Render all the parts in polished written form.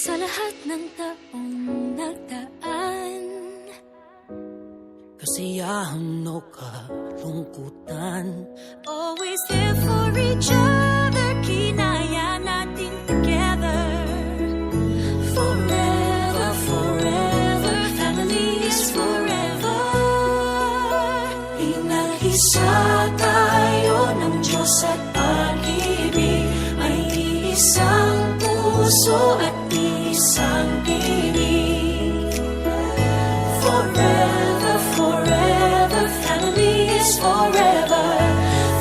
Sa lahat ng taong nagdaan, kasiyahan o kalungkutan, always there for each other, kinaya natin together. Forever, forever, family is forever. Pinag-isa tayo ng Diyos at pag-ibig, may isang puso at isang tinig. Forever, forever, family is forever.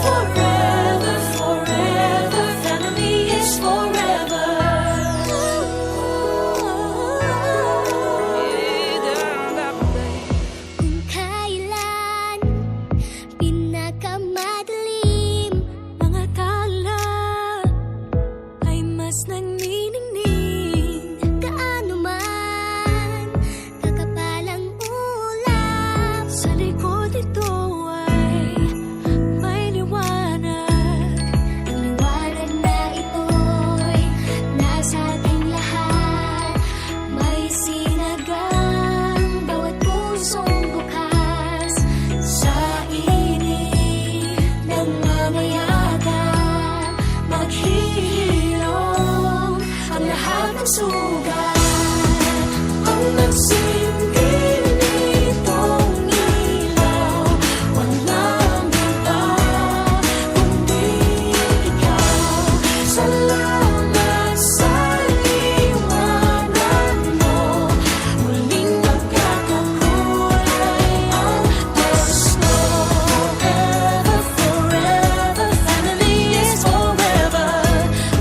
Forever, forever, family is forever. Kung kailan pinakamadilim, mga tala ay mas nagniningning. Gaano man kakapalang ulap, sa likod ito ay may liwanag. Ang liwanag na ito'y nasa ating lahat, may sinagang bawat pusong bukas. Sa init ng mamayagan, maghihilom ang lahat ng sugat. Ang nagsilbing nitong ilaw, walang iba kundi ikaw. Salamat sa liwanag mo, muling magkakakulay ang gusto. Forever, forever, family is forever.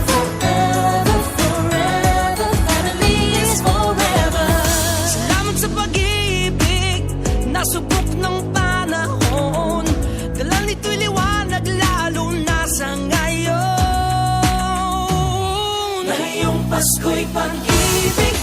Forever, forever, family is forever. Salamat sa pag-ibig, nasubok ng panahon, dala nito'y liwanag lalo na sa ngayon. Ngayong Pasko'y pag-ibig